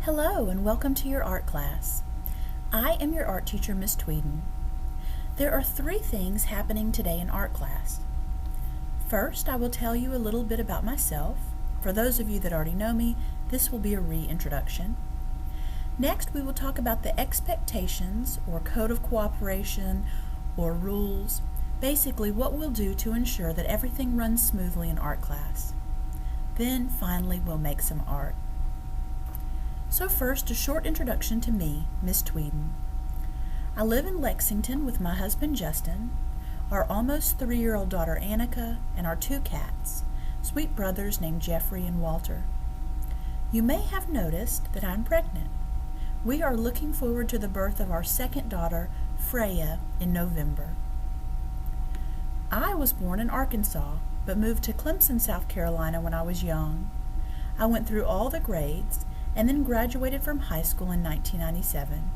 Hello and welcome to your art class. I am your art teacher, Miss Tweeden. There are 3 things happening today in art class. First, I will tell you a little bit about myself. For those of you that already know me, this will be a reintroduction. Next, we will talk about the expectations or code of cooperation or rules, basically what we'll do to ensure that everything runs smoothly in art class. Then, finally, we'll make some art. So first, a short introduction to me, Miss Tweeden. I live in Lexington with my husband Justin, our almost 3-year-old daughter Annika, and our 2 cats, sweet brothers named Jeffrey and Walter. You may have noticed that I'm pregnant. We are looking forward to the birth of our 2nd daughter, Freya, in November. I was born in Arkansas, but moved to Clemson, South Carolina when I was young. I went through all the grades and then graduated from high school in 1997.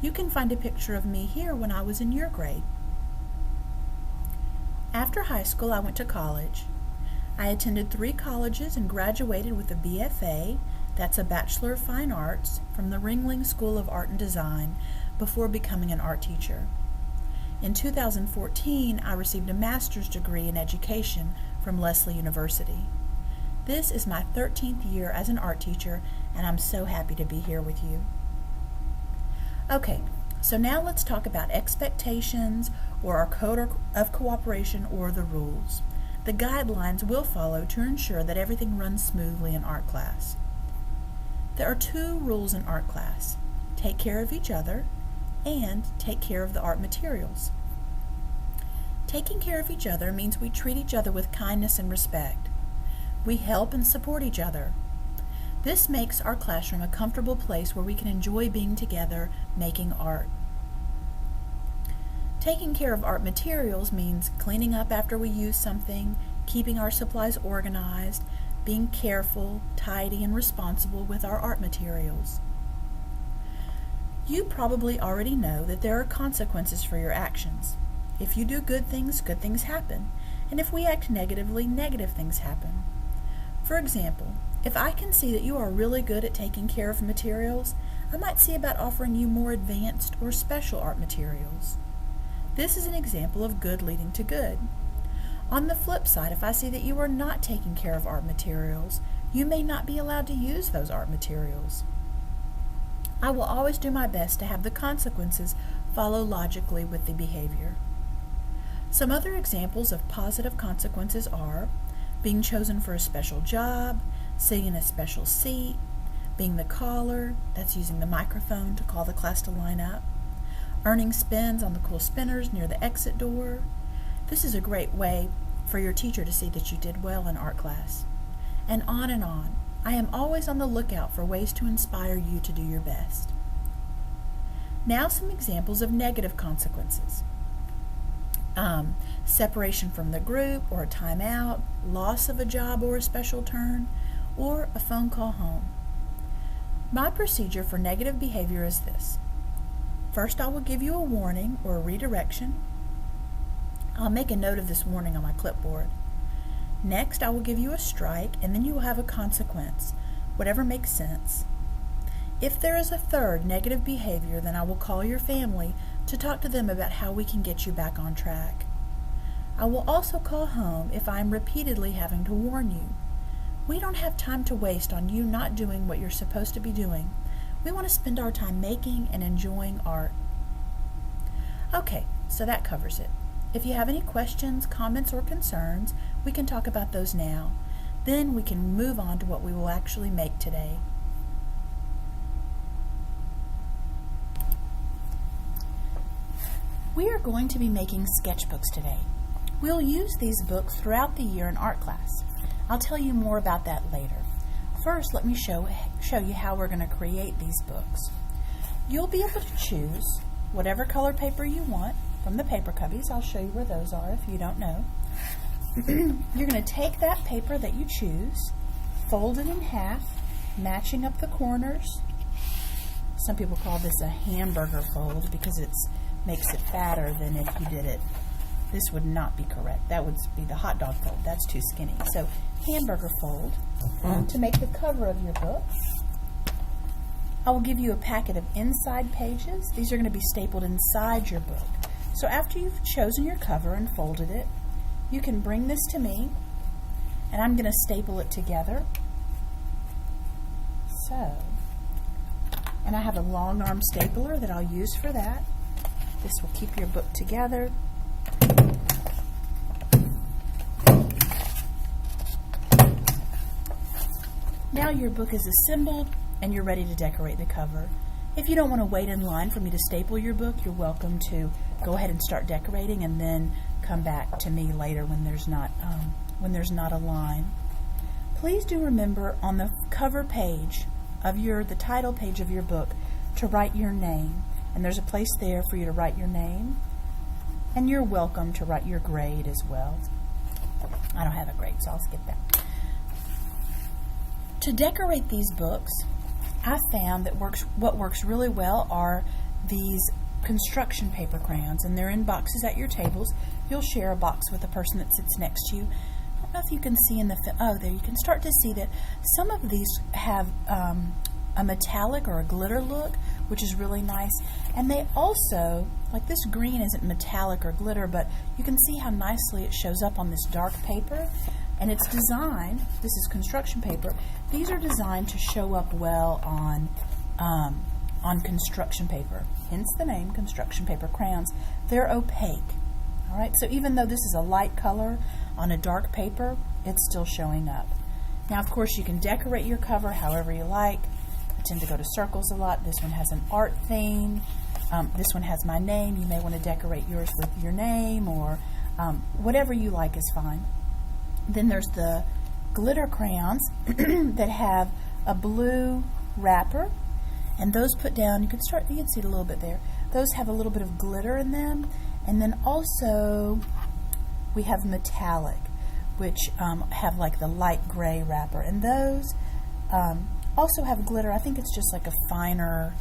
You can find a picture of me here when I was in your grade. After high school, I went to college. I attended 3 colleges and graduated with a BFA, that's a Bachelor of Fine Arts, from the Ringling School of Art and Design before becoming an art teacher. In 2014, I received a master's degree in education from Lesley University. This is my 13th year as an art teacher, and I'm so happy to be here with you. Okay, so now let's talk about expectations or our code of cooperation or the rules. The guidelines we'll follow to ensure that everything runs smoothly in art class. There are 2 rules in art class: take care of each other and take care of the art materials. Taking care of each other means we treat each other with kindness and respect. We help and support each other. This makes our classroom a comfortable place where we can enjoy being together, making art. Taking care of art materials means cleaning up after we use something, keeping our supplies organized, being careful, tidy, and responsible with our art materials. You probably already know that there are consequences for your actions. If you do good things happen, and if we act negatively, negative things happen. For example, if I can see that you are really good at taking care of materials, I might see about offering you more advanced or special art materials. This is an example of good leading to good. On the flip side, if I see that you are not taking care of art materials, you may not be allowed to use those art materials. I will always do my best to have the consequences follow logically with the behavior. Some other examples of positive consequences are being chosen for a special job, sitting in a special seat, being the caller, that's using the microphone to call the class to line up, earning spins on the cool spinners near the exit door. This is a great way for your teacher to see that you did well in art class. And on and on. I am always on the lookout for ways to inspire you to do your best. Now some examples of negative consequences. Separation from the group or a timeout, loss of a job or a special turn, or a phone call home. My procedure for negative behavior is this. First, I will give you a warning or a redirection. I'll make a note of this warning on my clipboard. Next, I will give you a strike, and then you will have a consequence, whatever makes sense. If there is a third negative behavior, then I will call your family to talk to them about how we can get you back on track. I will also call home if I am repeatedly having to warn you. We don't have time to waste on you not doing what you're supposed to be doing. We want to spend our time making and enjoying art. Okay, so that covers it. If you have any questions, comments, or concerns, we can talk about those now. Then we can move on to what we will actually make today. We are going to be making sketchbooks today. We'll use these books throughout the year in art class. I'll tell you more about that later. First, let me show you how we're going to create these books. You'll be able to choose whatever color paper you want from the paper cubbies. I'll show you where those are if you don't know. You're going to take that paper that you choose, fold it in half, matching up the corners. Some people call this a hamburger fold because it makes it fatter than if you did it. This would not be correct. That would be the hot dog fold. That's too skinny. So hamburger fold to make the cover of your book. I will give you a packet of inside pages. These are going to be stapled inside your book. So after you've chosen your cover and folded it, you can bring this to me, and I'm going to staple it together. So, and I have a long arm stapler that I'll use for that. This will keep your book together. Now your book is assembled and you're ready to decorate the cover. If you don't want to wait in line for me to staple your book, you're welcome to go ahead and start decorating and then come back to me later when there's not a line. Please do remember on the cover page of the title page of your book to write your name. And there's a place there for you to write your name. And you're welcome to write your grade as well. I don't have a grade, so I'll skip that. To decorate these books, I found that what works really well are these construction paper crayons, and they're in boxes at your tables. You'll share a box with the person that sits next to you. I don't know if you can see in the there you can start to see that some of these have a metallic or a glitter look, which is really nice. And they also, like this green isn't metallic or glitter, but you can see how nicely it shows up on this dark paper. And it's designed, this is construction paper, these are designed to show up well on construction paper. Hence the name construction paper crayons. They're opaque. All right, so even though this is a light color on a dark paper, it's still showing up. Now, of course, you can decorate your cover however you like. I tend to go to circles a lot. This one has an art theme. This one has my name. You may want to decorate yours with your name, or whatever you like is fine. Then there's the glitter crayons that have a blue wrapper, and those put down, you can see it a little bit there. Those have a little bit of glitter in them. And then also we have metallic, which have like the light gray wrapper. And those also have glitter. I think it's just like a finer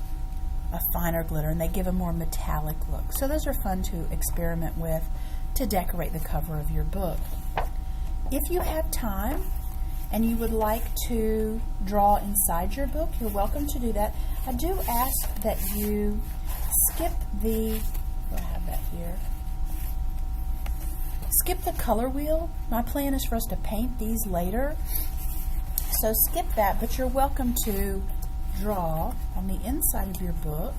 glitter, and they give a more metallic look. So those are fun to experiment with to decorate the cover of your book. If you have time and you would like to draw inside your book, you're welcome to do that. I do ask that you skip the, I have that here, skip the color wheel. My plan is for us to paint these later, so skip that, but you're welcome to draw on the inside of your book,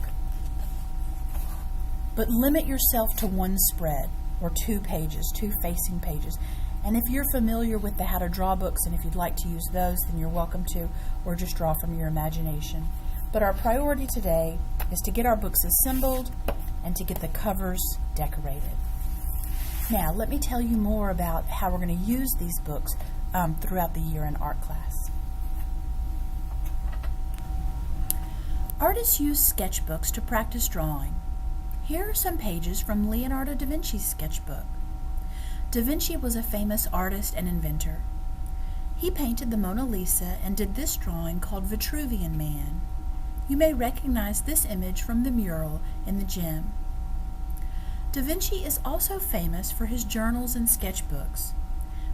but limit yourself to one spread or 2 pages, 2 facing pages. And if you're familiar with the How to Draw books, and if you'd like to use those, then you're welcome to, or just draw from your imagination. But our priority today is to get our books assembled and to get the covers decorated. Now, let me tell you more about how we're going to use these books throughout the year in art class. Artists use sketchbooks to practice drawing. Here are some pages from Leonardo da Vinci's sketchbook. Da Vinci was a famous artist and inventor. He painted the Mona Lisa and did this drawing called Vitruvian Man. You may recognize this image from the mural in the gym. Da Vinci is also famous for his journals and sketchbooks.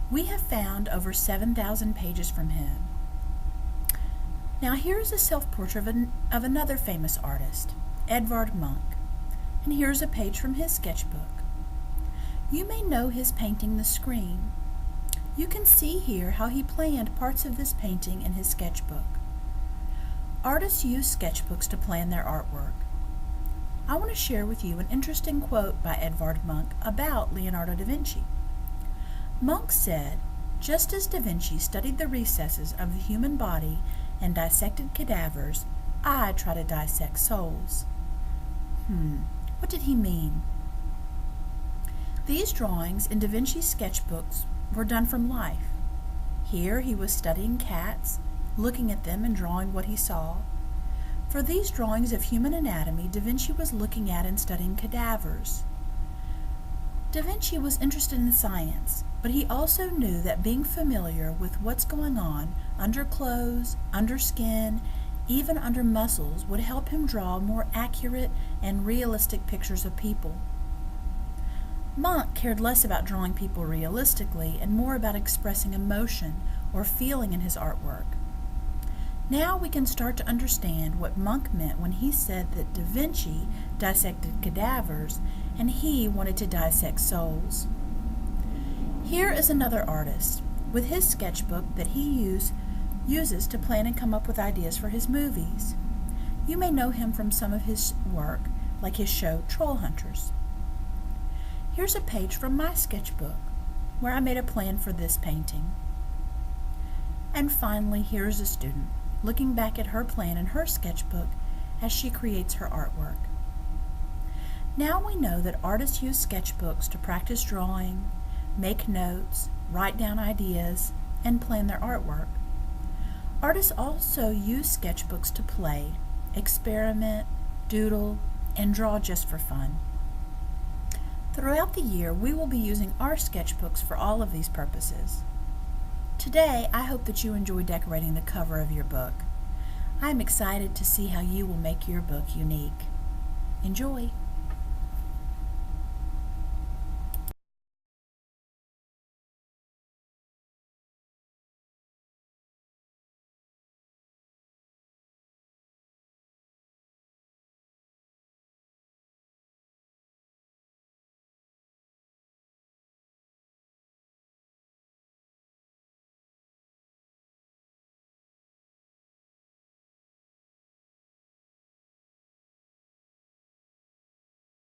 We have found over 7,000 pages from him. Now here's a self-portrait of another famous artist, Edvard Munch. And here's a page from his sketchbook. You may know his painting The Scream. You can see here how he planned parts of this painting in his sketchbook. Artists use sketchbooks to plan their artwork. I want to share with you an interesting quote by Edvard Munch about Leonardo da Vinci. Munch said, "Just as da Vinci studied the recesses of the human body and dissected cadavers, I try to dissect souls." What did he mean? These drawings in Da Vinci's sketchbooks were done from life. Here he was studying cats, looking at them and drawing what he saw. For these drawings of human anatomy, Da Vinci was looking at and studying cadavers. Da Vinci was interested in science, but he also knew that being familiar with what's going on under clothes, under skin, even under muscles would help him draw more accurate and realistic pictures of people. Munch cared less about drawing people realistically and more about expressing emotion or feeling in his artwork. Now we can start to understand what Munch meant when he said that Da Vinci dissected cadavers and he wanted to dissect souls. Here is another artist with his sketchbook that he uses to plan and come up with ideas for his movies. You may know him from some of his work, like his show Troll Hunters. Here's a page from my sketchbook where I made a plan for this painting. And finally, here's a student looking back at her plan in her sketchbook as she creates her artwork. Now we know that artists use sketchbooks to practice drawing, make notes, write down ideas, and plan their artwork. Artists also use sketchbooks to play, experiment, doodle, and draw just for fun. Throughout the year, we will be using our sketchbooks for all of these purposes. Today, I hope that you enjoy decorating the cover of your book. I am excited to see how you will make your book unique. Enjoy!